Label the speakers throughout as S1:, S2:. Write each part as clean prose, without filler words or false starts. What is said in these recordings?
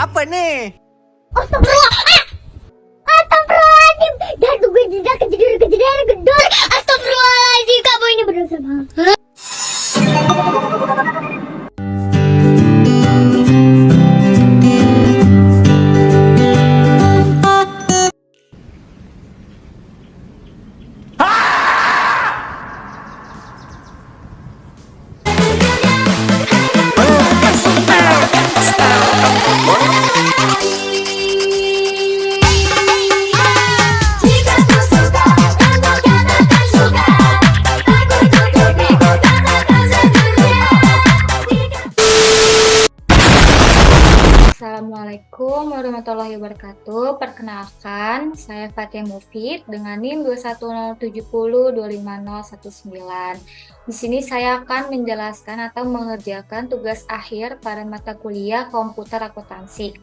S1: Apa nih?
S2: Astagfirullah. Astagfirullahaladzim. Dan gue tidak kejadian gedor. Astagfirullahaladzim. Kamu ini berdosa banget. Jika kau suka, kamu katakan suka. Aku tutup diriku katakan sedunia.
S3: Assalamualaikum warahmatullahi wabarakatuh. Perkenalkan, saya Fatia Mufid dengan NIM 21070250119. Di sini saya akan menjelaskan atau mengerjakan tugas akhir pada mata kuliah komputer akuntansi.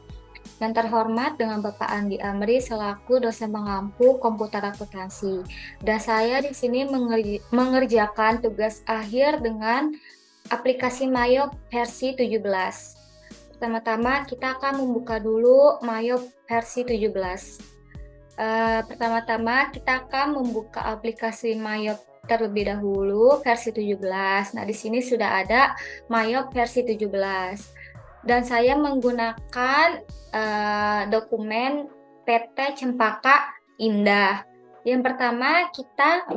S3: Yang terhormat dengan Bapak Andi Amri selaku dosen pengampu komputer akuntansi. Dan saya di sini mengerjakan tugas akhir dengan aplikasi Mayop versi 17. Pertama-tama kita akan membuka dulu Mayop versi 17. Pertama-tama kita akan membuka aplikasi Mayop terlebih dahulu versi 17. Nah, di sini sudah ada Mayop versi 17. Dan saya menggunakan dokumen PT Cempaka Indah. Yang pertama kita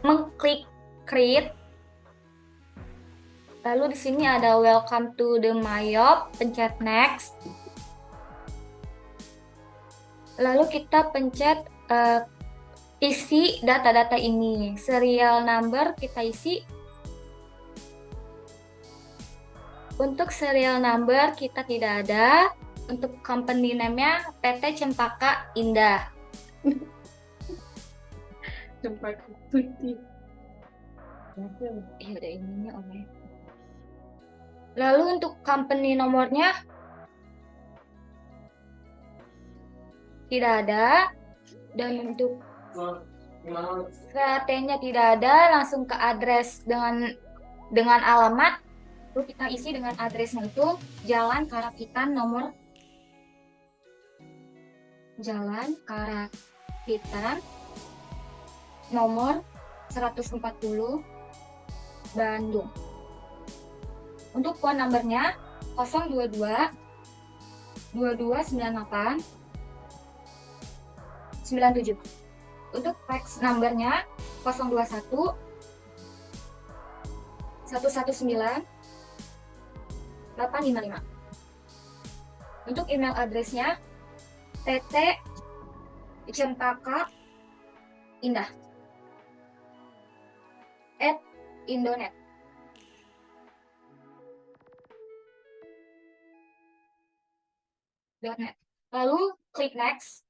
S3: mengklik create. Lalu di sini ada welcome to the Mayop, pencet next. Lalu kita pencet isi data-data ini. Serial number kita isi. Untuk serial number kita tidak ada. Untuk company name-nya PT Cempaka Indah.
S4: Cempaka Putih.
S3: Iya ada ininya Om. Lalu untuk company nomornya tidak ada, dan untuk VAT-nya tidak ada, langsung ke address dengan alamat. Lalu kita isi dengan addressnya itu Jalan Karapitan nomor Jalan Karapitan nomor 140 Bandung. Untuk phone numbernya 022 2298 97. Untuk fax numbernya 021 119 855. Untuk email addressnya pt cempaka indah @indonet. Lalu klik next.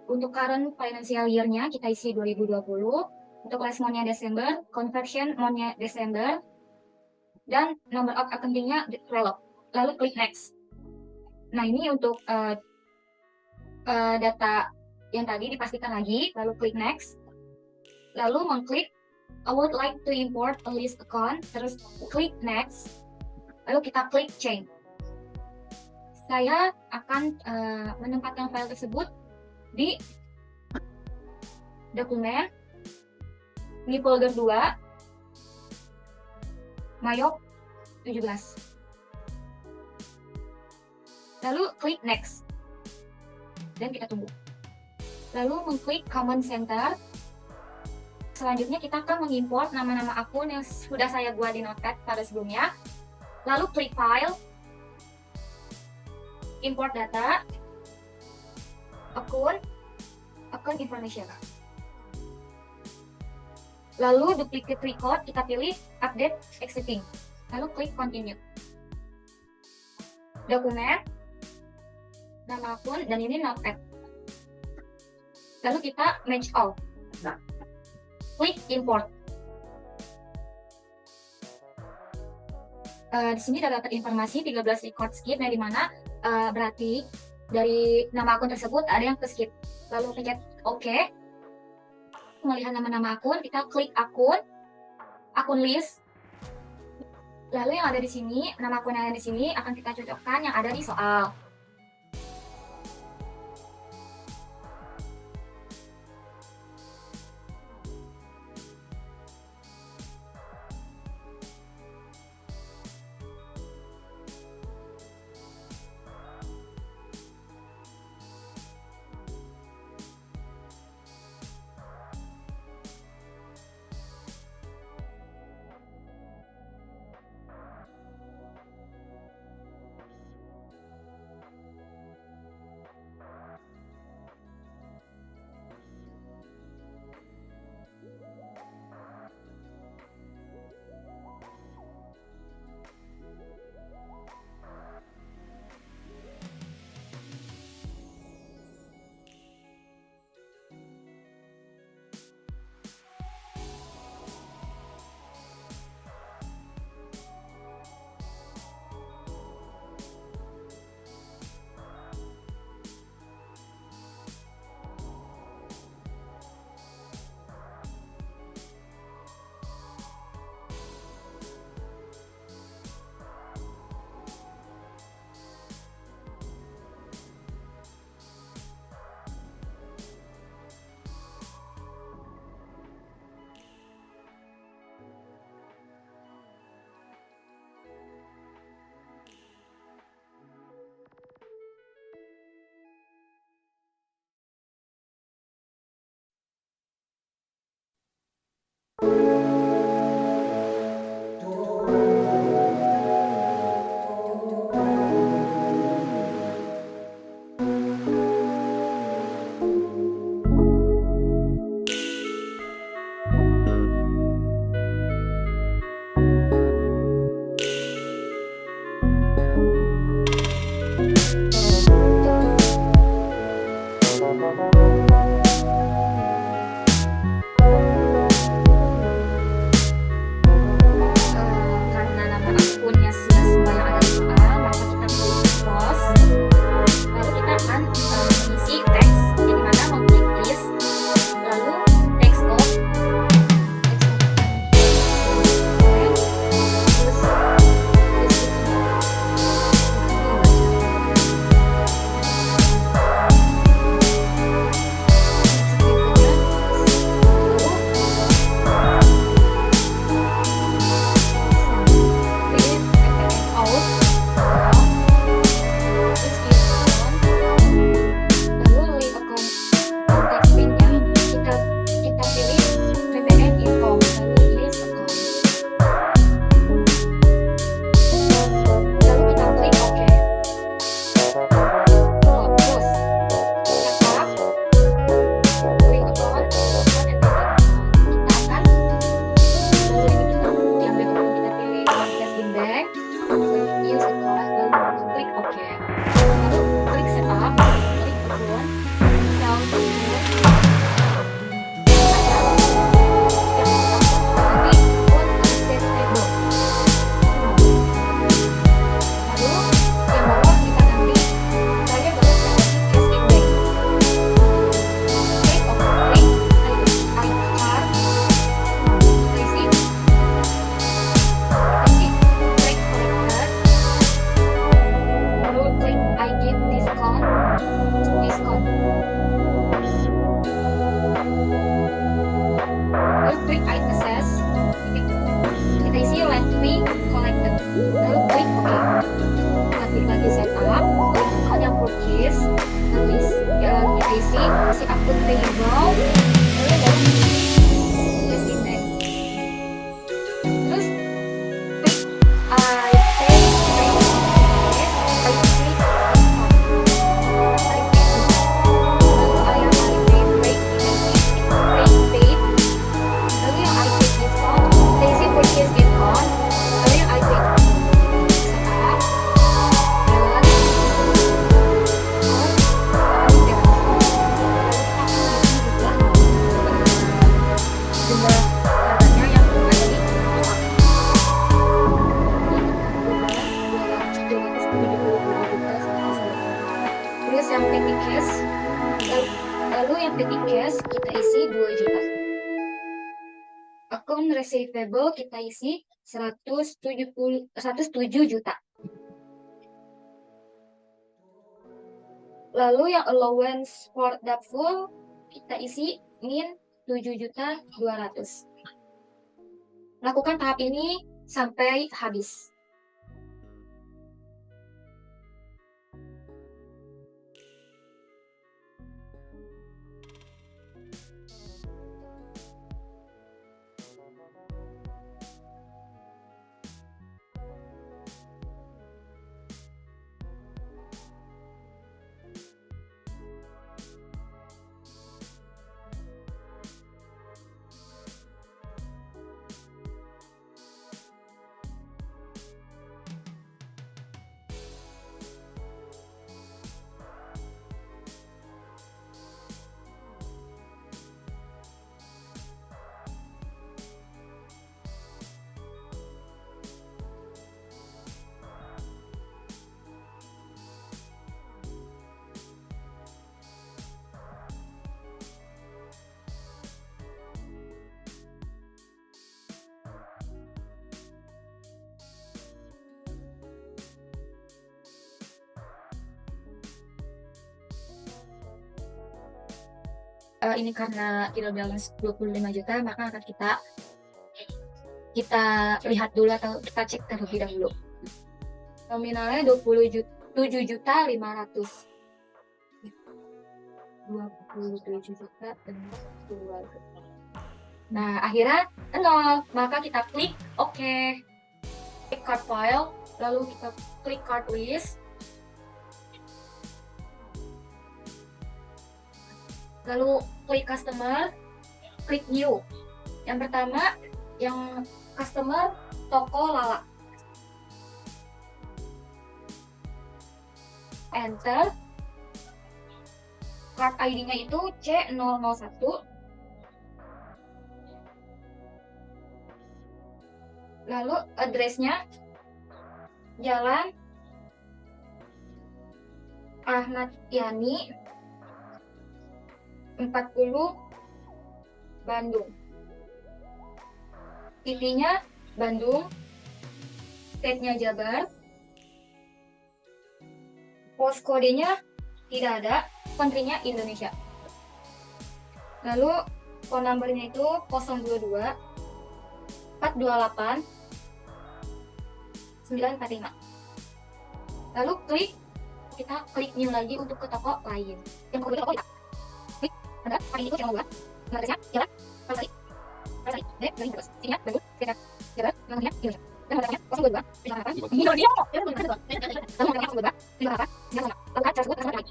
S3: Untuk current financial year-nya kita isi 2020. Untuk last month-nya Desember, conversion month-nya Desember, dan number of accounting-nya relevant. Lalu klik next. Nah, ini untuk data yang tadi dipastikan lagi. Lalu klik next. Lalu mengklik I would like to import a list account. Terus klik next. Lalu kita klik change. Saya akan menempatkan file tersebut di dokumen di folder 2 Mayop 17. Lalu klik next dan kita tunggu. Lalu mengklik command center. Selanjutnya kita akan mengimport nama-nama akun yang sudah saya buat di notepad pada sebelumnya. Lalu klik file, import data, akun information. Lalu duplicate record, kita pilih update existing. Lalu klik continue. Dokumen, nama akun, dan ini notepad. Lalu kita match all. Klik import. Di sini dapat informasi 13 record skip, dari mana berarti dari nama akun tersebut ada yang ke skip. Lalu pencet OK. Melihat nama-nama akun, kita klik akun list. Lalu yang ada di sini, nama akun yang ada di sini akan kita cocokkan yang ada di soal. Karena nama akunnya sudah semua yang ada di soal, maka kita pilih close. Lalu kita akan mengisi teks, yang dimana mengklik list, lalu text of, terus si akun payable, lalu baru invest in bank. Terus klik I pay yes, I klik lalu yang I pay break break paid, lalu yang I pay discount, lazy purchase discount, lalu yang I pay setup, terus yang petty cash, lalu yang petty cash kita isi 2 juta. Akun receivable kita isi 107 juta. Lalu yang allowance for doubtful kita isi min 7.200.000. Lakukan tahap ini sampai habis. Ini karena kita balance 25 juta, maka akan kita lihat dulu atau kita cek terlebih dahulu. Nominalnya 27 juta 500. 27 juta dan 2. Nah, akhirnya 0. Maka kita klik OK. Klik card file, lalu kita klik card list. Lalu klik customer, klik new. Yang pertama, yang customer toko Lala. Enter. Card ID-nya itu C001. Lalu address-nya Jalan Ahmad Yani 40 Bandung. Titiknya Bandung, state-nya Jabar, postcode-nya tidak ada, country-nya Indonesia. Lalu phone number-nya itu 022 428 945. Lalu kita klik new lagi untuk ke toko lain. Yang kedua toko kita klik ada hari itu channel 2, adresnya Jalan Pansari D dari terus sininya Bandung sekitar Jalan namanya Indonesia dan nomornya 022 8 ini dia kok lalu nomornya 022 8 lalu cara sebut sama lagi.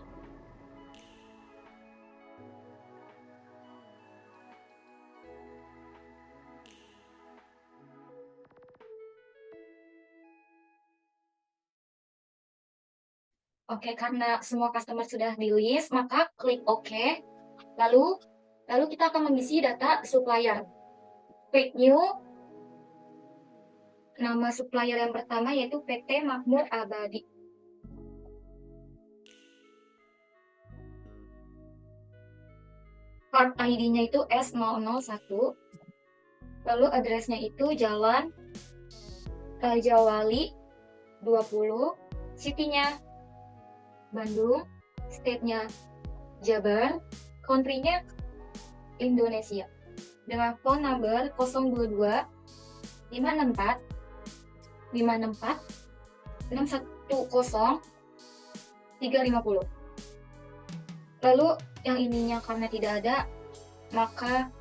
S3: Oke, karena semua customer sudah di list, maka klik OK. Lalu kita akan mengisi data supplier. Klik new. Nama supplier yang pertama yaitu PT Makmur Abadi. Card ID-nya itu S001. Lalu address-nya itu Jalan Raja Wali 20, city-nya Bandung, state-nya Jabar, country-nya Indonesia. Dengan phone number 022 564 610 350. Lalu yang ininya karena tidak ada, maka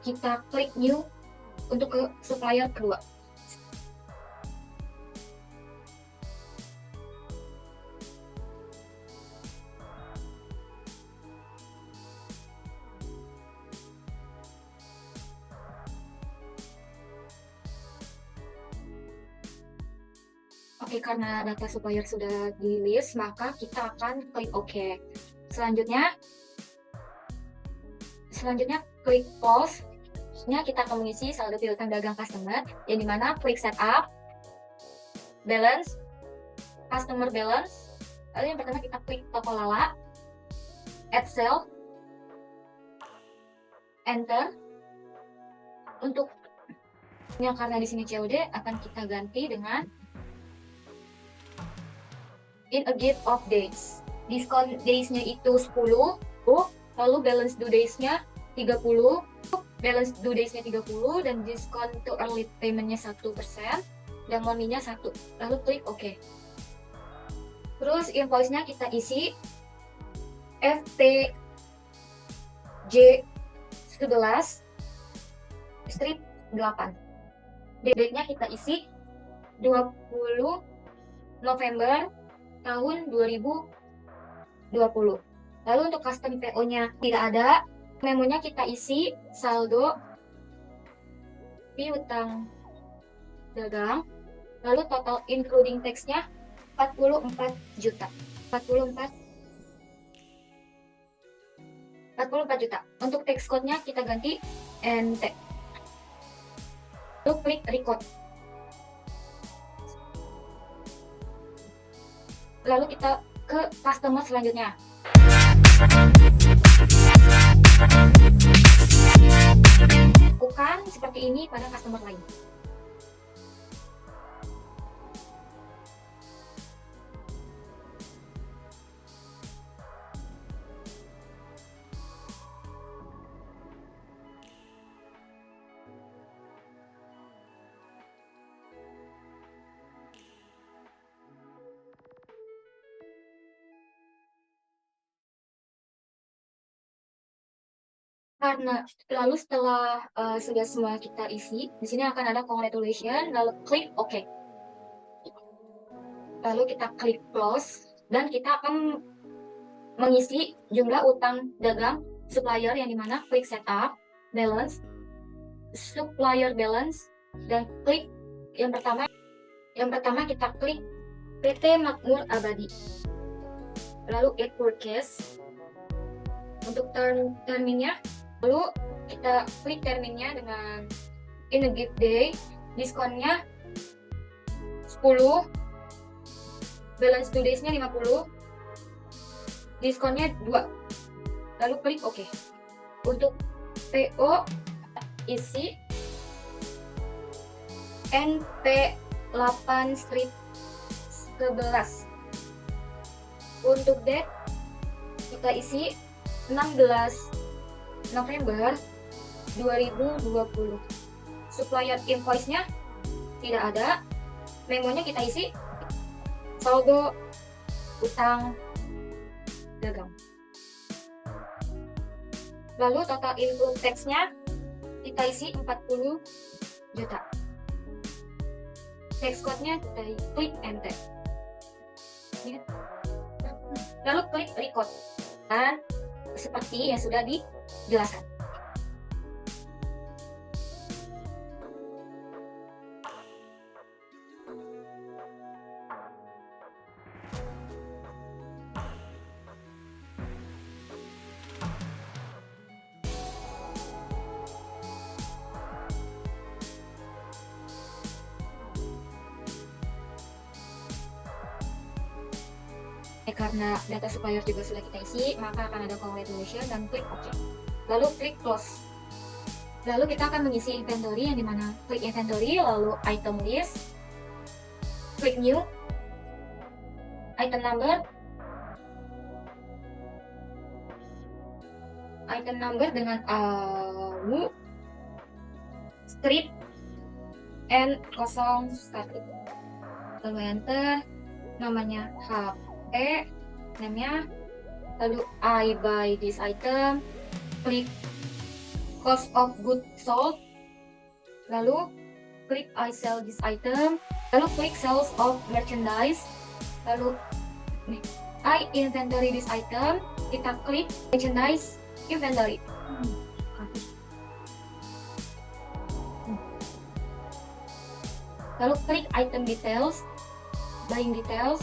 S3: kita klik new untuk ke supplier kedua. Oke, karena data supplier sudah di list, maka kita akan klik OK. Selanjutnya klik pause. Kita akan mengisi saldo piutang dagang customer, yang dimana klik setup, balance, customer balance. Lalu yang pertama kita klik toko Lala, add sale, enter. Untuk Yang karena di sini COD akan kita ganti dengan in a gift of days. Diskon days-nya itu 10, lalu balance due days-nya 30, balance due days-nya 30, dan diskon to early payment-nya 1%, dan money-nya 1. Lalu klik OK. Terus invoice-nya kita isi FTJ 11 strip 8. Date-nya kita isi 20 November tahun 2020. Lalu untuk custom PO-nya tidak ada. Memonya kita isi saldo piutang dagang. Lalu total including tax-nya 44 juta. 44 juta. Untuk tax code-nya kita ganti NT. Lalu klik record. Lalu kita ke customer selanjutnya. Lakukan seperti ini pada customer lain. Karena lalu setelah sudah semua kita isi, di sini akan ada congratulations, lalu klik OK. Lalu kita klik close, dan kita akan mengisi jumlah utang dagang supplier yang dimana klik setup, balance, supplier balance, dan klik yang pertama kita klik PT Makmur Abadi. Lalu add purchase untuk terminnya. Lalu kita klik terminnya dengan in a gift day, diskonnya 10, balance due days-nya 50, diskonnya 2. Lalu klik OK. Untuk PO isi NP8 strip 11. Untuk date kita isi 16 November 2020. Supplier invoice-nya tidak ada. Memonya kita isi saldo utang dagang. Lalu total include tax-nya kita isi 40 juta. Tax code-nya kita klik enter. Lalu klik record. Dan seperti yang sudah dijelaskan. Karena data supplier juga sudah kita isi, maka akan ada congratulations dan klik OK. Lalu klik close. Lalu kita akan mengisi inventory, yang dimana klik inventory, lalu item list, klik new, item dengan AU strip N01. Lalu enter, namanya HP, namanya, lalu I buy this item, klik cost of goods sold, lalu klik I sell this item, lalu klik sales of merchandise, lalu I inventory this item, kita klik merchandise inventory. Lalu klik item details, buying details,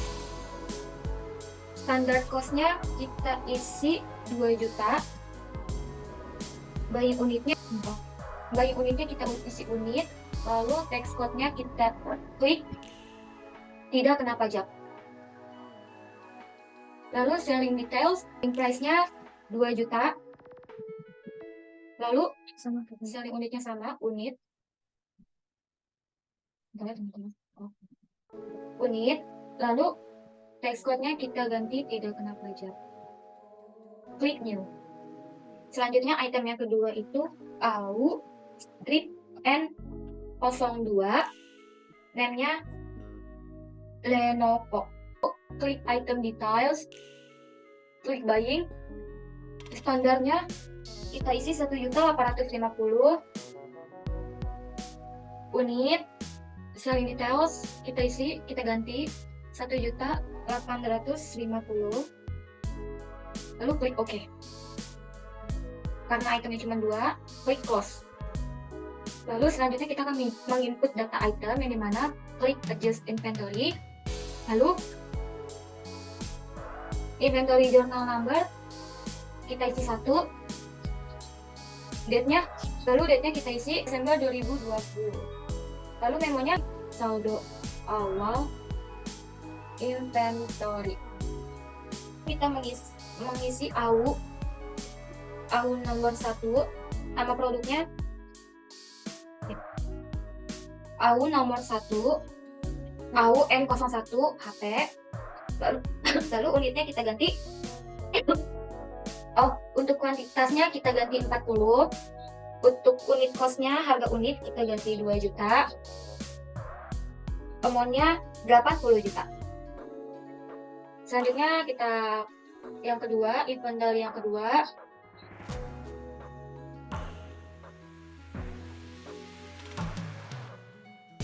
S3: standard cost-nya kita isi 2 juta. Buying unitnya kita isi unit. Lalu tax code-nya kita klik tidak kena pajak. Lalu selling details, price-nya 2 juta. Lalu selling unitnya sama, unit. Bentar ya, teman-teman. Oh. Unit, lalu text code-nya kita ganti tidak kena pajak. Klik new. Selanjutnya item yang kedua itu AU strip N02, name-nya Lenovo. Klik item details, klik buying. Standarnya kita isi 1.850.000. Unit selling details kita ganti 1.850.000. Lalu klik OK. Karena itemnya cuma 2, klik close. Lalu selanjutnya kita akan menginput data item yang dimana klik adjust inventory. Lalu inventory journal number kita isi 1. Date-nya kita isi Desember 2020. Lalu memonya saldo awal inventory. Kita mengisi AU nomor 1, nama produknya AU nomor 1, AU N01 HP. Lalu unitnya kita ganti. Untuk kuantitasnya kita ganti 40. Untuk unit cost-nya, harga unit kita ganti 2 juta. Amount-nya 80 juta. Selanjutnya kita yang kedua, inventory yang kedua.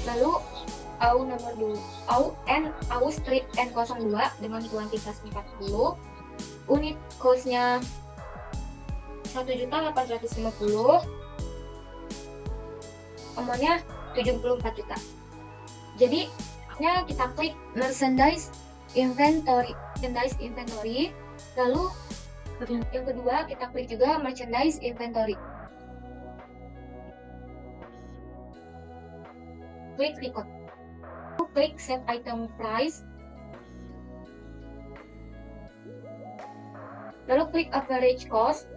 S3: Lalu AU nomor 2, AU strip N02 dengan kuantitas 40. Unit cost-nya 1.850.000. Amount-nya 74 juta. Jadi, kita klik merchandise inventory. Lalu yang kedua kita klik juga merchandise inventory. Klik record. Klik set item price. Lalu klik average cost.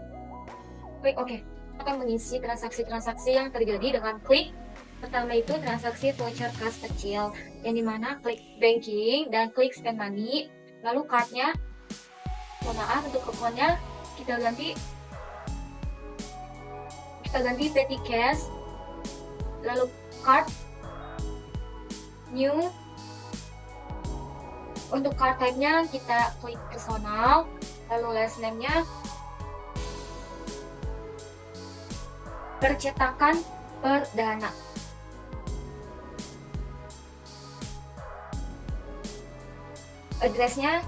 S3: Klik OK. Akan mengisi transaksi-transaksi yang terjadi dengan klik. Pertama itu transaksi voucher kas kecil, yang dimana klik banking dan klik spend money. Lalu card-nya, mohon maaf untuk kuponnya kita ganti petty cash. Lalu card new. Untuk card type-nya kita klik personal. Lalu last name-nya percetakan perdana. Address-nya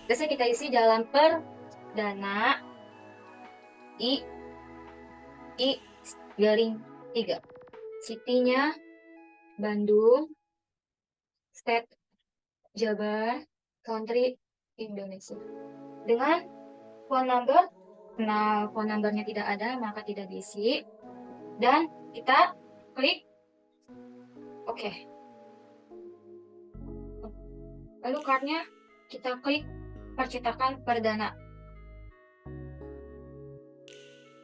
S3: biasanya kita isi Jalan Perdana I 3. City-nya Bandung, State Jabar, Country Indonesia. Dengan phone number, nah phone number-nya tidak ada maka tidak diisi. Dan kita klik OK. Lalu card-nya kita klik percetakan perdana.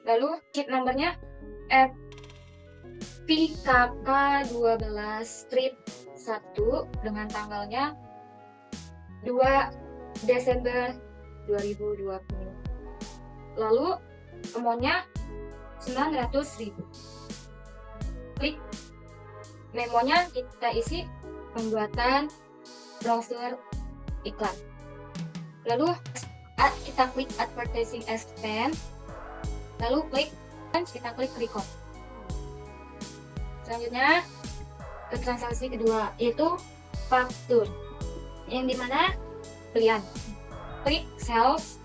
S3: Lalu chip number-nya FPKK 12 strip 1 dengan tanggalnya 2 Desember 2020. Lalu amount-nya 900.000. Klik memonya kita isi pembuatan browser iklan. Lalu kita klik advertising expense. Lalu kita klik record. Selanjutnya ke transaksi kedua yaitu faktur, yang dimana pilihan klik sales,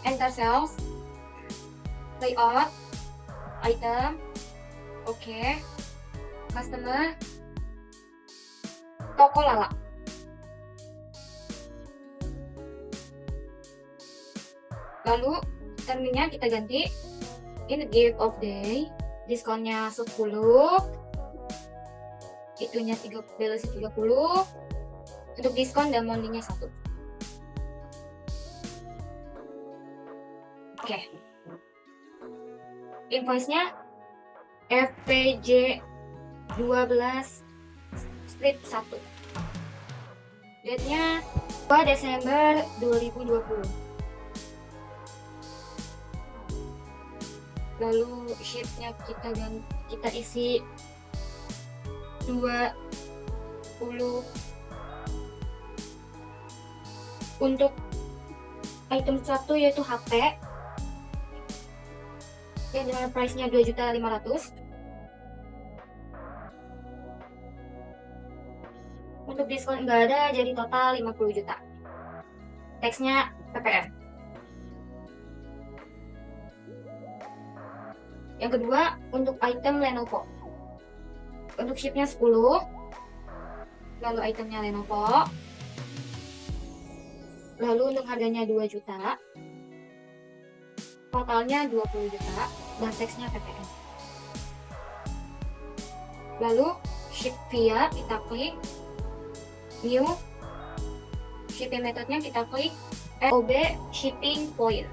S3: enter sales, layout, item, OK, customer, toko lala. Lalu terminnya kita ganti in gift of day, diskonnya 10, itunya 30, untuk diskon dan monthly-nya 1. Oke. Invoice-nya FPJ 12 strip 1. Date-nya 2 Desember 2020. Lalu sheet-nya kita isi 20. Untuk item 1 yaitu HP yang dengan price-nya 2.500.000. Untuk diskon enggak ada, jadi total 50 juta. Teksnya PPM. Yang kedua, untuk item Lenovo. Untuk chipnya 10. Lalu itemnya Lenovo. Lalu untuk harganya 2 juta. Totalnya 20 juta dan teksnya PPM. Lalu ship via kita klik new, shipping methodnya kita klik FOB shipping point,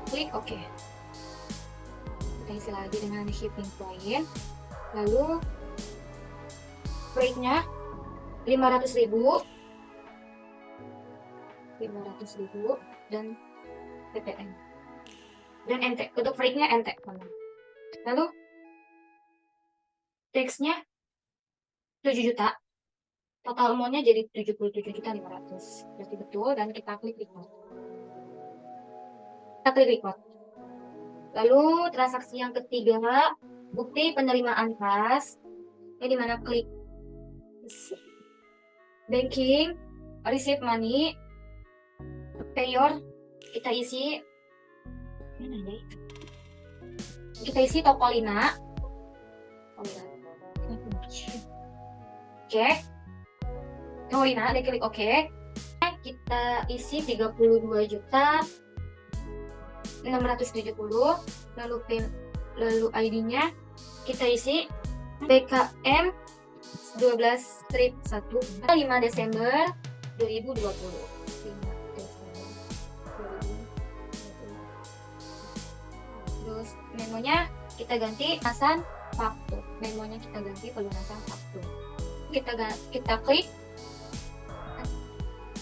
S3: klik OK. Kita isi lagi dengan shipping point. Lalu rate-nya 500.000 dan PPM dan NT. Untuk rate-nya NT. Lalu teksnya 7 juta, total amount-nya jadi 77.500.000. Berarti betul, dan kita klik record. Lalu transaksi yang ketiga, bukti penerimaan kas, ini dimana klik banking, receive money, payor, kita isi Topolina. Oke. Topolina, klik OK. Kita isi 32.670.000. Lalu ID-nya kita isi BKM 12 strip 1 5 Desember 2020. Terus memonya kita ganti pelunasan faktur. Kita klik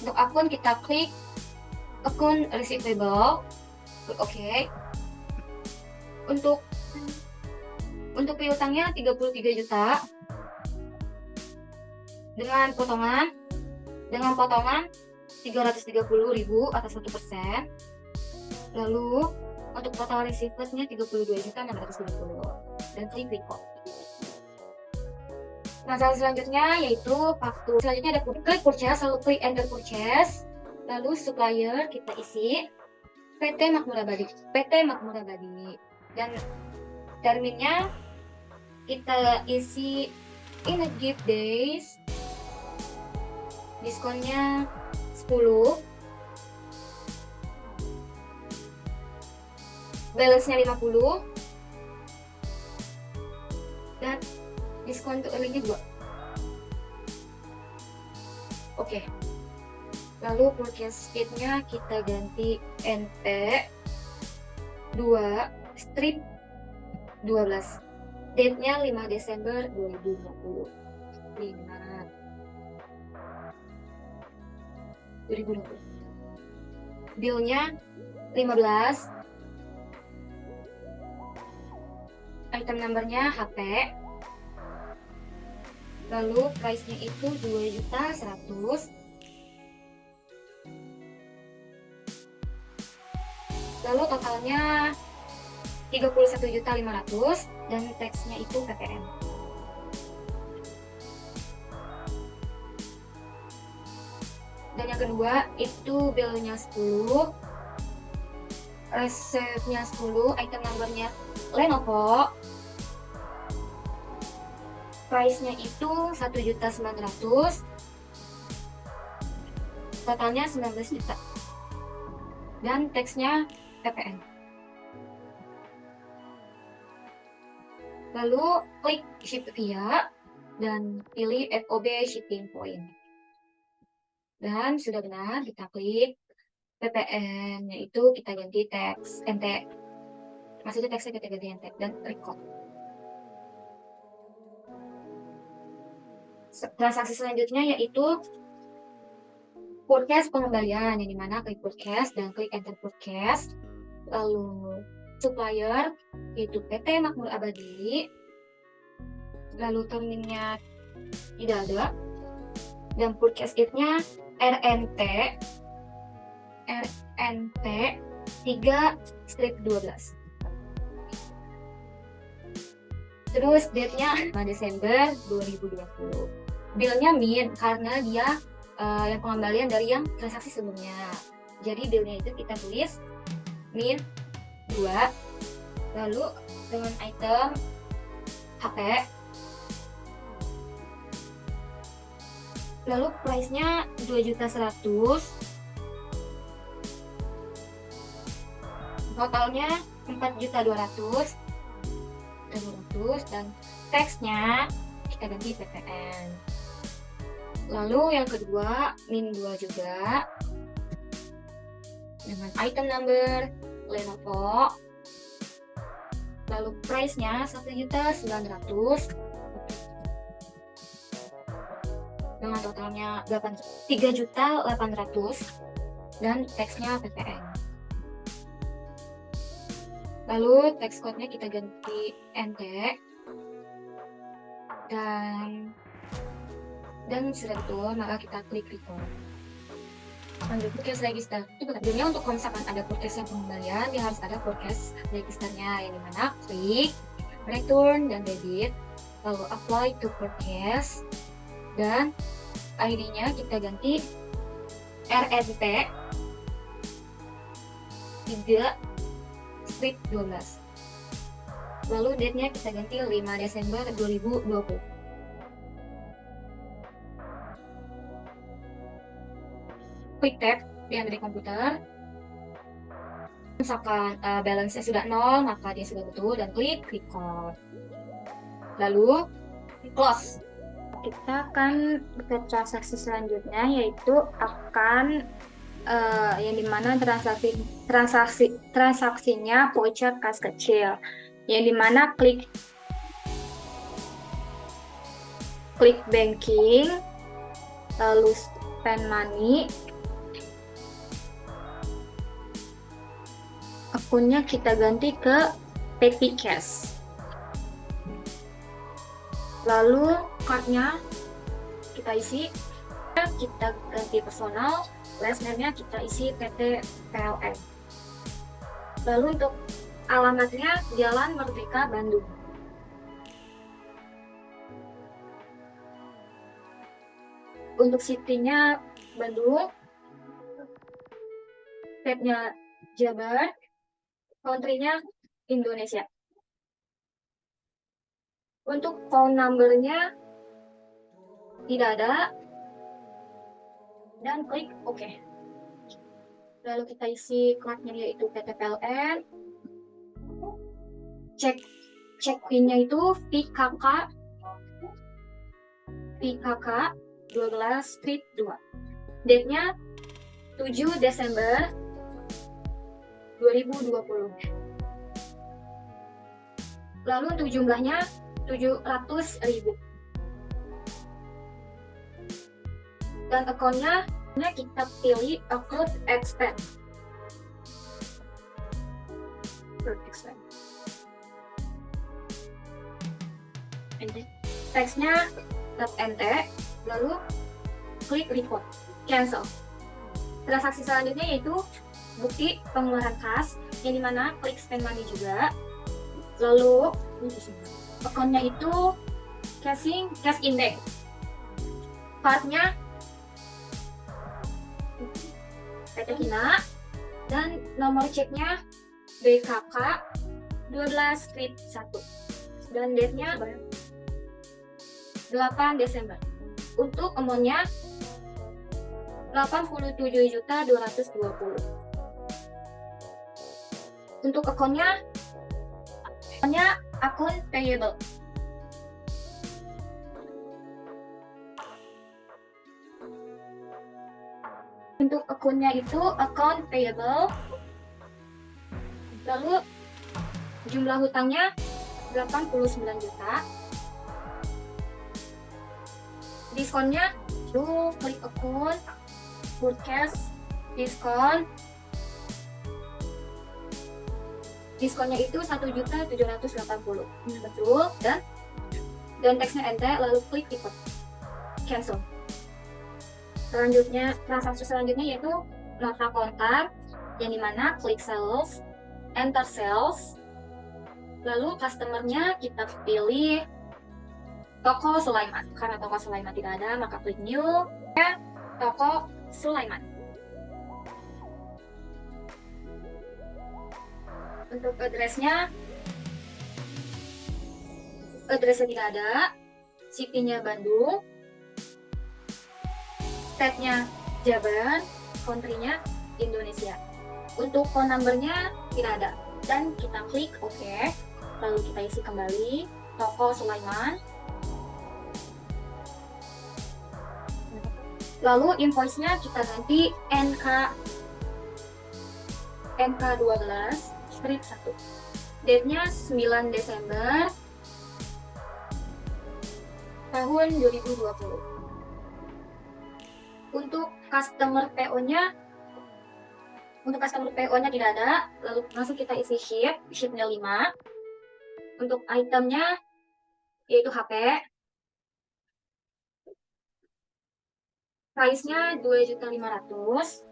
S3: untuk akun, kita klik akun receivable, klik OK. Untuk piutangnya 33 juta dengan potongan 330.000 atas 1%. Lalu untuk total receipt-nya 32.670.000 dan klik record. Transaksi selanjutnya yaitu faktur. Selanjutnya ada klik purchase, lalu klik enter purchase. Lalu supplier kita isi PT Makmur Abadi. Dan terminnya kita isi in a gift days. Diskonnya 10. Balance-nya 50. Dan diskon untuk early-nya 2. Oke. Lalu purchase speed-nya kita ganti NT 2 strip 12. Date-nya 5 Desember 2020. 2020. Bill-nya 15. Item number-nya HP. Lalu price-nya itu 2.100.000. Lalu totalnya 31.500.000 dan teksnya itu PPM. Dan yang kedua itu bill-nya 10, resepnya 10, item number-nya Lenovo. Price-nya itu 1.900.000. Totalnya 19 juta. Dan teksnya PPN. Lalu klik ship via dan pilih FOB shipping point. Dan sudah benar, kita klik PPN, yaitu kita ganti teks NT. Maksudnya teksnya kita ganti NT dan record. Transaksi selanjutnya yaitu forecast pengembalian, yang dimana klik forecast dan klik enter forecast. Lalu supplier yaitu PT Makmur Abadi, lalu terminnya tidak ada, dan purchase it-nya RNT 3/12. Terus date-nya 5 Desember 2020. Bill-nya min karena dia yang pengembalian dari yang transaksi sebelumnya. Jadi bill-nya itu kita tulis min 2, lalu dengan item HP, lalu price-nya 2.100.000, totalnya 4.200.000, dan teksnya kita ganti PPN. Lalu yang kedua min 2 juga dengan item number Lenovo, lalu price-nya 1.900.000 dengan totalnya 3.800.000 dan teksnya PPN. Lalu teks code-nya kita ganti NT dan sudah betul, maka kita klik record. Lanjut forecast register. Sebenarnya untuk kalau misalkan ada forecast yang pengembalian, dia harus ada forecast registernya, yang dimana klik return dan debit, lalu apply to forecast, dan ID-nya kita ganti RNT 3/12. Lalu date-nya kita ganti 5 Desember 2020. Klik tab yang dari komputer. Misalkan balance-nya sudah 0, maka dia sudah betul, dan klik record. Lalu close. Kita akan ke transaksi selanjutnya, yaitu akan yang dimana transaksinya voucher kas kecil, yang dimana klik banking, lalu spend money, akunnya kita ganti ke petty cash, lalu cardnya kita isi, kita ganti personal, last name-nya kita isi PT PLN. Lalu untuk alamatnya Jalan Merdeka Bandung. Untuk city-nya Bandung, tab-nya Jabar, country-nya Indonesia. Untuk phone number-nya tidak ada, dan klik OK. Lalu kita isi card-nya yaitu PT PLN. Check PIN-nya itu VKK 12/2. Date-nya 7 Desember 2020. Lalu untuk jumlahnya 700.000. Dan akunnya kita pilih account expand. Teksnya .nt, lalu klik record, cancel. Transaksi selanjutnya yaitu bukti pengeluaran kas, yang dimana klik spend money juga. Lalu akunnya itu cash index, partnya PT Hina, dan nomor ceknya BKK 12/1, dan date-nya 8 Desember. Untuk amount-nya 87.220. Untuk akunnya akun payable. Untuk akunnya itu account payable. Lalu jumlah hutangnya 89 juta. Diskonnya, lu klik akun, forecast, diskon. Diskonnya itu 1.780.000. Betul, dan teksnya enter, lalu klik report, cancel. Selanjutnya, transaksi selanjutnya yaitu nota kontak, yang dimana klik sales, enter sales, lalu customernya kita pilih toko Sulaiman. Karena toko Sulaiman tidak ada, maka klik new, toko Sulaiman. Untuk addressnya tidak ada, city-nya Bandung, state-nya Jabar, country-nya Indonesia. Untuk phone number-nya tidak ada, dan kita klik OK, lalu kita isi kembali toko Sulaiman. Lalu invoice-nya kita ganti NK12 strip 1. Date-nya 9 Desember tahun 2020. Untuk customer PO-nya tidak ada, lalu langsung kita isi ship-nya 5. Untuk itemnya yaitu HP. Price-nya 2.500.000.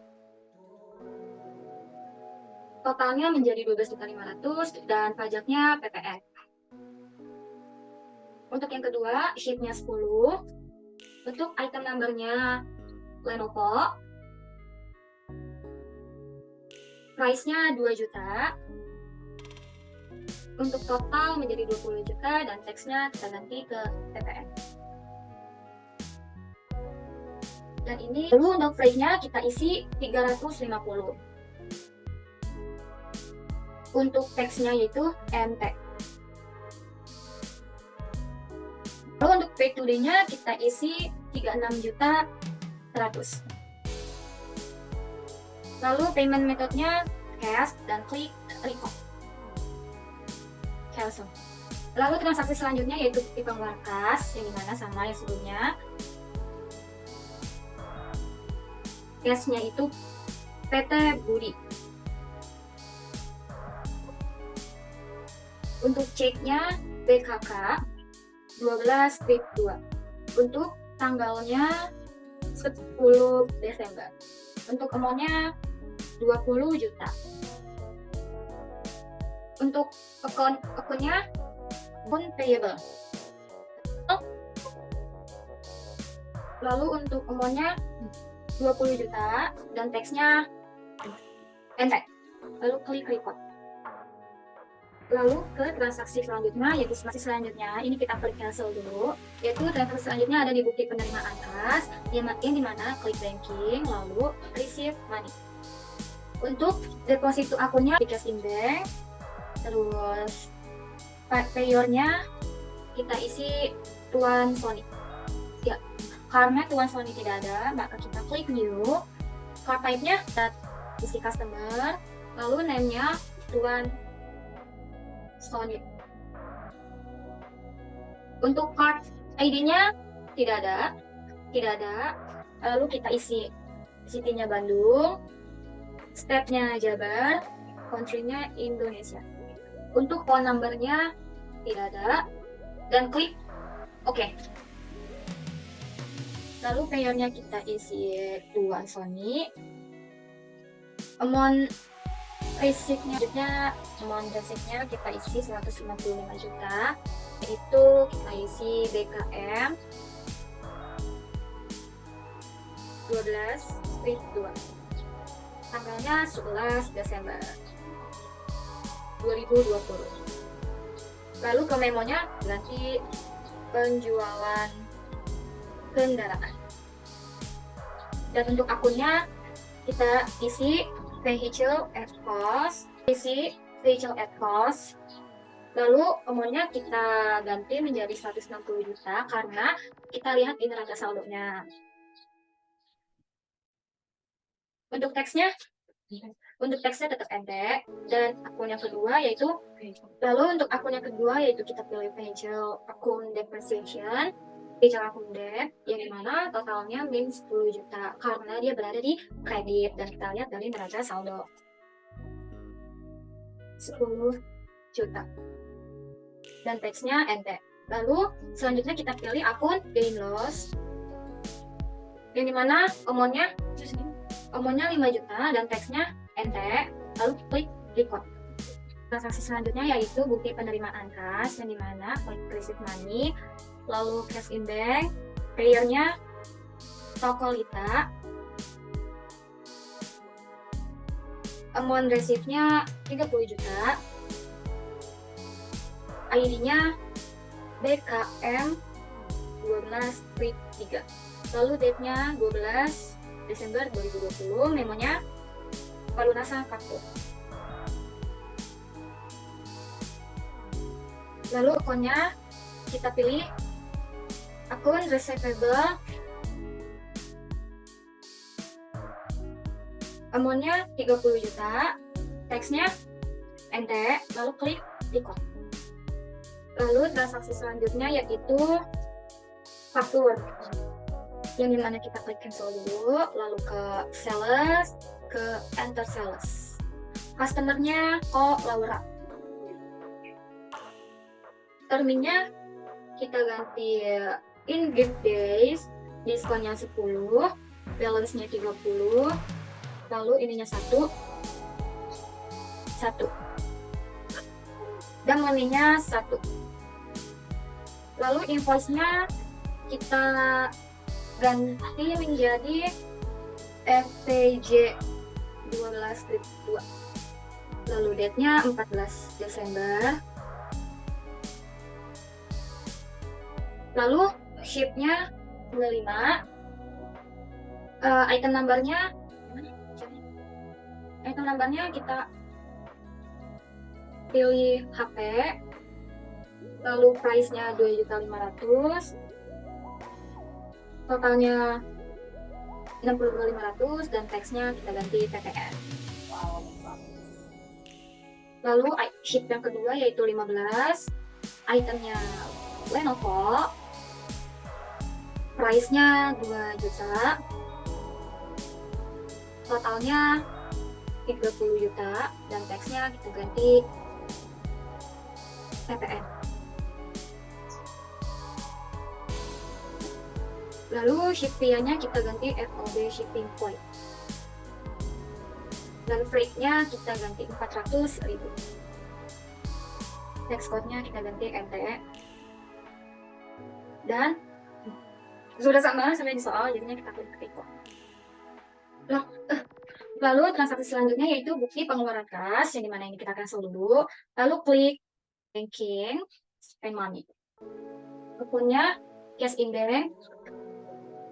S3: Totalnya menjadi 12.500.000 dan pajaknya PPN. Untuk yang kedua, sheet-nya 10. Untuk item number-nya Lenovo. Price-nya 2 juta. Untuk total menjadi 20 juta dan teksnya kita ganti ke PPN. Dan ini lalu untuk frame-nya kita isi 350. Untuk teksnya yaitu MT. Lalu untuk pay today-nya kita isi 36.100.000. Lalu payment metode-nya cash dan klik record, cancel. Lalu transaksi selanjutnya yaitu bukti pengeluaran kas, yang dimana sama yang sebelumnya. Cashnya itu PT Budi. Untuk ceknya BKK 12/2. Untuk tanggalnya 10 Desember. Untuk amount-nya 20 juta. Untuk akunnya akun payable. Lalu untuk amount-nya 20 juta dan teksnya enter. Lalu klik record. Lalu ke transaksi selanjutnya, yaitu transaksi selanjutnya ini kita klik cancel dulu, yaitu transaksi selanjutnya ada di bukti penerimaan kas, yang dimana klik banking, lalu receive money. Untuk deposito akunnya di cash in bank, terus payornya kita isi Tuan Sony. Ya, karena Tuan Sony tidak ada, maka kita klik new, card type-nya isi customer, lalu name-nya Tuan Sony. Untuk card ID-nya tidak ada. Lalu kita isi city-nya Bandung, state-nya Jabar, country-nya Indonesia. Untuk phone number-nya tidak ada dan klik OK. Lalu payer-nya kita isi Tuan Sony. Amount receipt-nya kita isi 155 juta. Itu kita isi BKM 12/2. Tanggalnya 11 Desember 2020. Lalu ke memonya ganti penjualan kendaraan. Dan untuk akunnya kita isi vehicle at cost. Lalu amount-nya kita ganti menjadi 160 juta karena kita lihat di neraca saldonya. Untuk teksnya, tetap ente. Dan akun yang kedua yaitu, kita pilih financial akun depreciation, digital akun debt, yang dimana totalnya min 10 juta karena dia berada di kredit, dan kita lihat dari neraca saldo 10 juta. Dan teksnya ente. Lalu selanjutnya kita pilih akun gain loss, yang dimana amountnya 5 juta dan teksnya ente. Lalu klik record. Transaksi selanjutnya yaitu bukti penerimaan kas, yang dimana klik receipt money, lalu cash in bank, payernya Tokolita, amount receipt-nya 30 juta, ID-nya BKM 12-3, lalu date-nya 12 Desember 2020, memonya pelunasan kartu. Lalu akunnya kita pilih akun receivable, amount-nya 30 juta, teksnya ente, lalu klik record. Lalu transaksi selanjutnya yaitu faktur, yang dimana kita klik cancel dulu, lalu ke sales, ke enter sales. Customernya Laura. Terminnya kita ganti in gift days, diskonnya 10, balance-nya 30, lalu ininya 1, dan money-nya 1. Lalu invoice-nya kita ganti menjadi FPJ 12-2. Lalu date-nya 14 Desember. Lalu ship-nya 25. Item number-nya kita pilih HP. Lalu price-nya 2.500.000, totalnya 62.500, dan teksnya kita ganti PPN. Lalu ship yang kedua yaitu 15, itemnya Lenovo, price-nya 2 juta, totalnya 30 juta, dan teksnya kita ganti PPN. Lalu shipping-nya kita ganti FOB shipping point, dan freight-nya kita ganti 400.000. Tax code-nya kita ganti NTE, dan sudah sama sampai di soal, jadinya kita klik record. Lalu transaksi selanjutnya yaitu bukti pengeluaran kas, yang dimana ini kita cancel dulu, lalu klik banking, spend money. Akunnya cash in bank,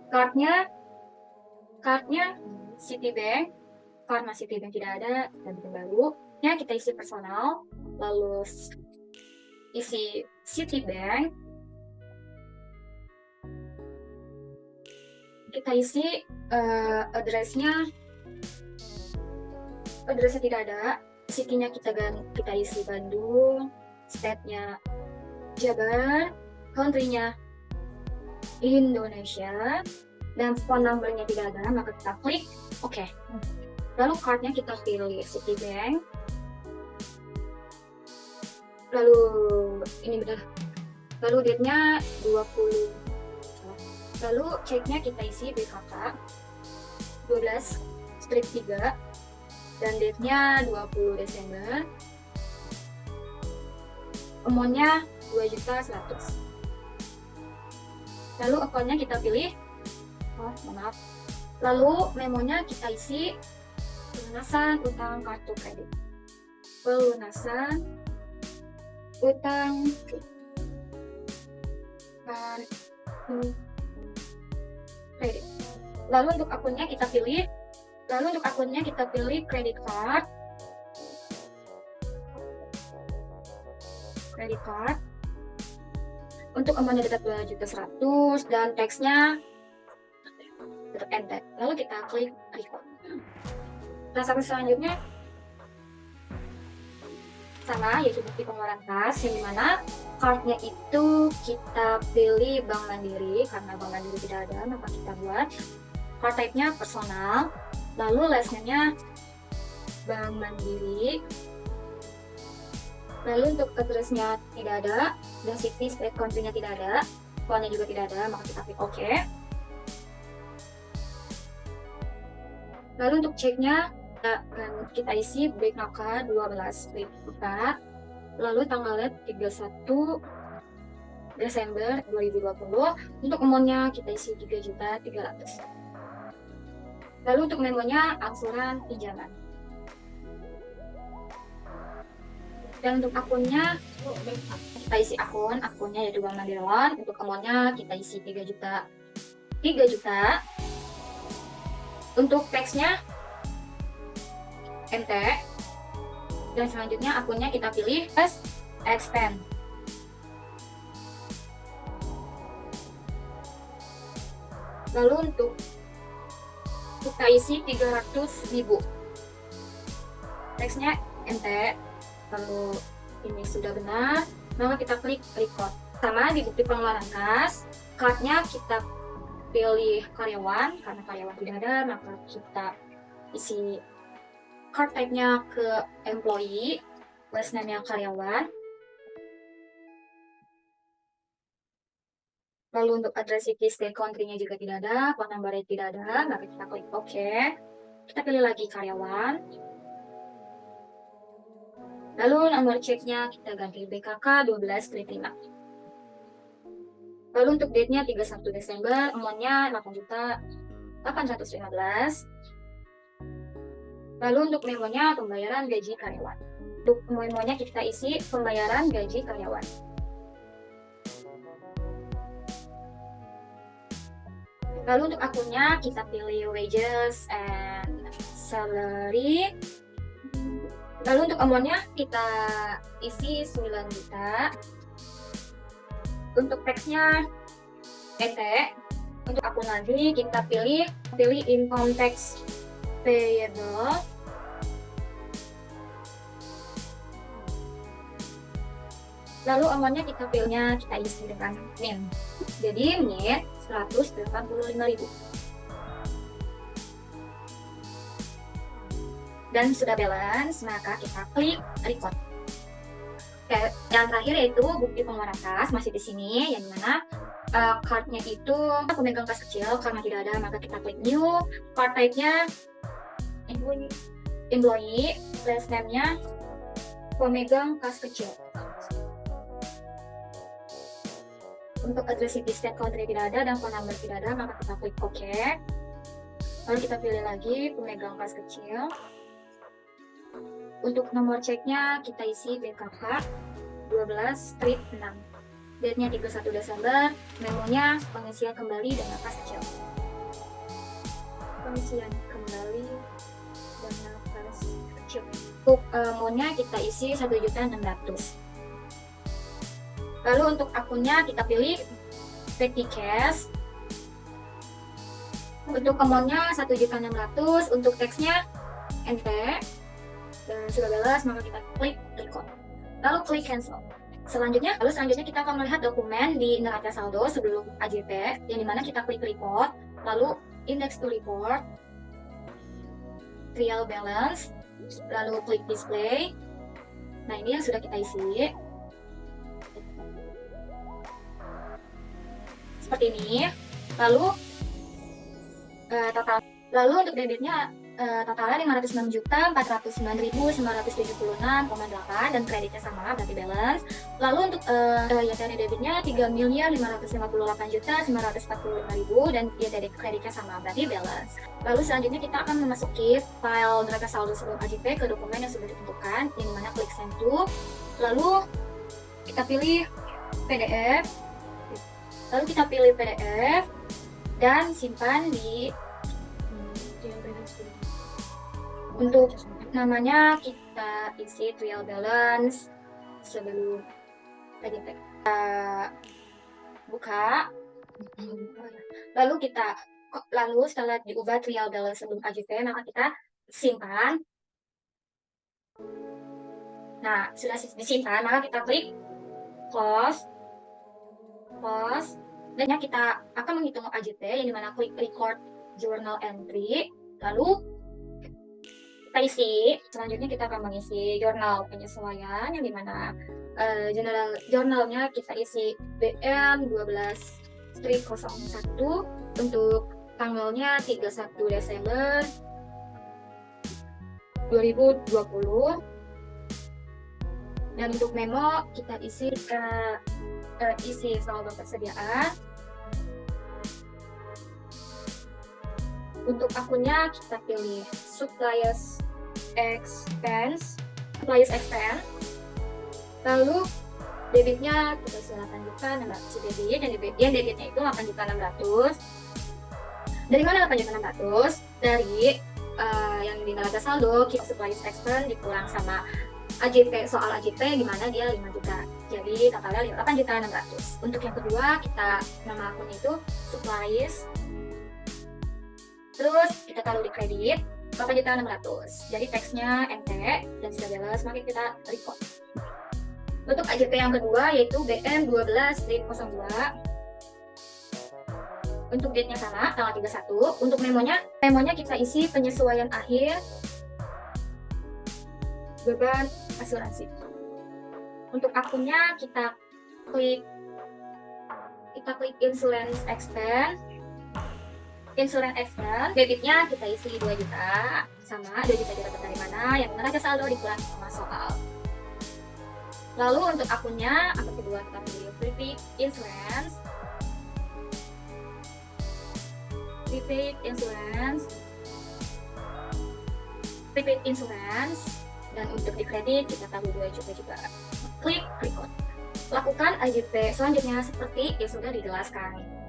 S3: cardnya Citibank, karena Citibank tidak ada, kita bikin baru. Ya, kita isi personal, lalu isi Citibank, kita isi addressnya tidak ada, city-nya kita isi Bandung, state-nya Jabar, country-nya Indonesia, dan phone number-nya tidak ada, maka kita klik OK. Lalu card-nya kita pilih Citibank, lalu ini benar, lalu date-nya 20, lalu check-nya kita isi BKK 12-3, dan date-nya 20 Desember, amount-nya 2.100.000. Lalu akunnya kita pilih, lalu memonya kita isi pelunasan utang kartu kredit, pelunasan utang kartu kredit. Lalu untuk akunnya kita pilih, credit card, untuk amountnya tetap 2.100.000, dan teksnya tetap enter. Lalu kita klik record. Transaksi selanjutnya sama, yaitu bukti pengeluaran kas, yang dimana cardnya itu kita pilih Bank Mandiri. Karena Bank Mandiri tidak ada, maka kita buat card type-nya personal, lalu last name-nya Bank Mandiri, lalu untuk address-nya tidak ada, dan city state country-nya tidak ada, phone-nya juga tidak ada, maka kita klik OK. Lalu untuk cek-nya kita isi BKK 12/4, lalu tanggalnya 31 Desember 2020. Untuk amount-nya kita isi 3.300.000. Lalu untuk memonya angsuran pinjaman. Dan untuk akunnya kita isi akunnya yaitu Bank Mandiri One. Untuk amount-nya kita isi 3 juta. Untuk teksnya MT, dan selanjutnya akunnya kita pilih as expense. Lalu untuk kita isi 300.000, teksnya MT, lalu ini sudah benar, maka kita klik record. Sama di bukti pengeluaran kas, cardnya kita pilih karyawan, karena karyawan tidak ada, maka kita isi card type-nya ke employee, last name-nya karyawan. Lalu untuk address city state country-nya juga tidak ada, phone number-nya tidak ada, maka kita klik OK. Kita pilih lagi karyawan. Lalu nomor cek-nya kita ganti BKK 12/5. Lalu untuk date-nya 31 Desember, amount-nya 8.815. Lalu untuk memonya pembayaran gaji karyawan. Untuk memonya kita isi pembayaran gaji karyawan. Lalu untuk akunnya kita pilih wages and salary. Lalu untuk amount-nya kita isi 9 juta. Untuk teksnya ET. Untuk akun lagi kita pilih income tax payable. Lalu amount-nya kita isi dengan min. Jadi min 185.000. Dan sudah balance, maka kita klik record. Oke, yang terakhir yaitu bukti pengeluaran kas, masih di sini, yang dimana cardnya itu pemegang kas kecil, karena tidak ada maka kita klik new. Card type-nya employee, last name-nya pemegang kas kecil. Untuk address city state country tidak ada dan phone number tidak ada, maka kita klik OK. Lalu kita pilih lagi pemegang kas kecil. Untuk nomor ceknya kita isi BKK 12/6. Date-nya 31 Desember, memonya pengisian kembali dana kas kecil. Pengisian kembali dana kas kecil. Untuk amount-nya kita isi 1.600.000. Lalu untuk akunnya kita pilih petty cash. Untuk amount-nya 1.600.000. Untuk teksnya NT. Dan sudah balas, maka kita klik record. Lalu klik cancel. Selanjutnya kita akan melihat dokumen di neraca saldo sebelum AJP, yang dimana kita klik report, lalu index to report, trial balance, lalu klik display. Nah, ini yang sudah kita isi. Seperti ini. Lalu total. Lalu untuk debitnya totalnya 506.409.976,8 dan kreditnya sama, berarti balance. Lalu untuk YTD debitnya 3.558.945.000 dan YTD kreditnya sama, berarti balance. Lalu selanjutnya kita akan memasuki file neraca saldo sebelum AJP ke dokumen yang sudah ditentukan, yang dimana klik send to. Lalu kita pilih PDF. Lalu kita pilih PDF dan simpan di untuk namanya kita isi trial balance sebelum AJP. Kita buka. Lalu setelah diubah trial balance sebelum AJP, maka kita simpan. Nah, sudah disimpan, maka kita klik close, dan kita akan menghitung AJT yang dimana klik record journal entry, lalu kita isi. Selanjutnya kita akan mengisi jurnal penyesuaian yang dimana jurnalnya kita isi BM 12-01 untuk tanggalnya 31 Desember 2020. Dan untuk memo kita isi saldo persediaan. Untuk akunnya kita pilih supplies expense. Lalu debitnya kita isi 8.600.000 debit, dan debitnya itu 8.600.000. Dari mana 8.600.000? Dari yang di neraca saldo kita supplies expense dikurang sama AJT, soal AJT di mana dia 5 juta. Jadi totalnya 8.600.000. Untuk yang kedua, kita nama akun itu supplies. Terus kita taruh di kredit 8.600.000. Jadi teksnya NT dan sudah jelas, maka kita record. Untuk AJT yang kedua yaitu BM 12-02. Untuk date-nya sama, tanggal 31. Untuk memonya kita isi penyesuaian akhir beban asuransi. Untuk akunnya kita klik insurance expense. Debitnya kita isi 2 juta, sama 2 juta dapat dari mana, yang neraca saldo dikurangi sama soal. Lalu untuk akunnya, akun kedua kita pilih prepaid insurance. Dan untuk di kredit kita taruh 2 juta juga. Klik record. Lakukan AJT selanjutnya seperti yang sudah dijelaskan.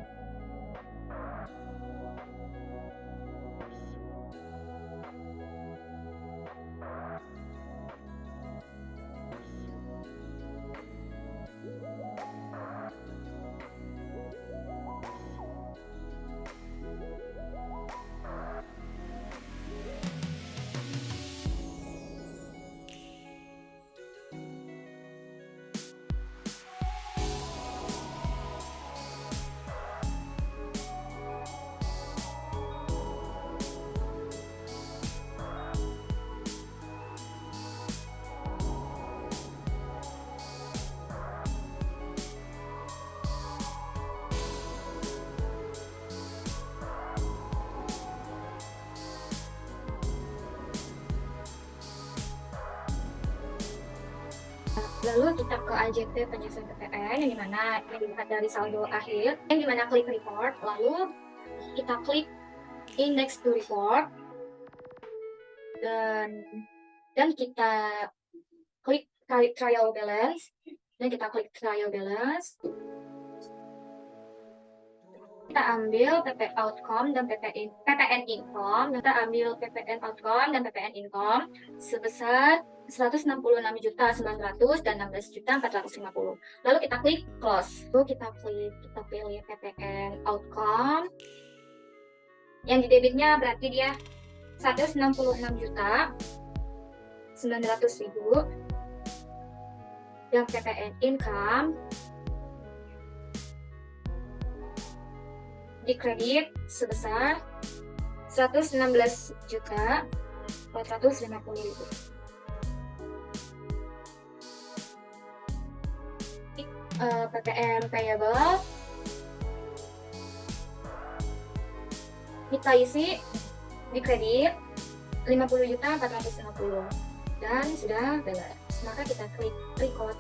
S3: Lalu kita ke AJT penyesuaian PPN yang dimana dilihat dari saldo akhir, yang dimana klik report, lalu kita klik index to report, dan kita klik trial balance, kita ambil PP outcome dan PPN income, sebesar 166.900.000 dan 16.450.000. Lalu kita klik close. Lalu kita pilih PPN outcome. Yang di debitnya berarti dia 166.900.000. Yang PPN income di kredit sebesar 116.450.000. PPN payable kita isi di kredit 50.450.000 dan sudah beres. Maka kita klik record.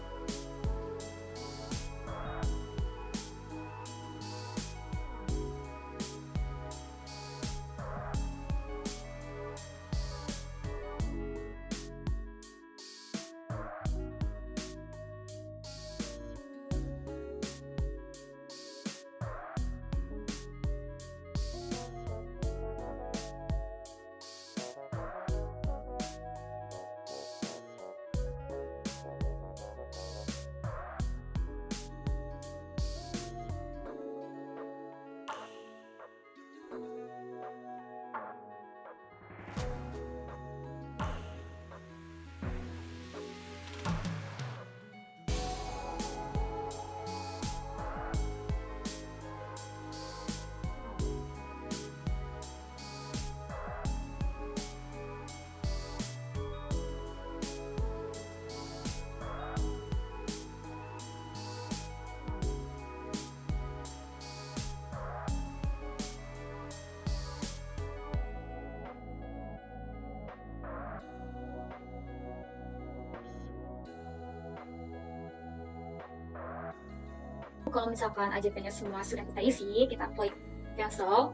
S3: Kalau misalkan AJP-nya semua sudah kita isi, kita klik cancel,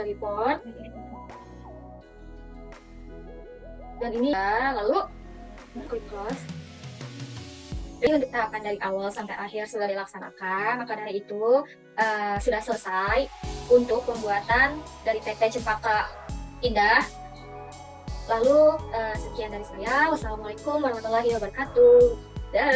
S3: report, dan ini ya, lalu klik close. Jadi untuk tahapan dari awal sampai akhir sudah dilaksanakan, maka dari itu sudah selesai untuk pembuatan dari PT Cempaka Indah. Lalu sekian dari saya. Wassalamualaikum warahmatullahi wabarakatuh. Dah.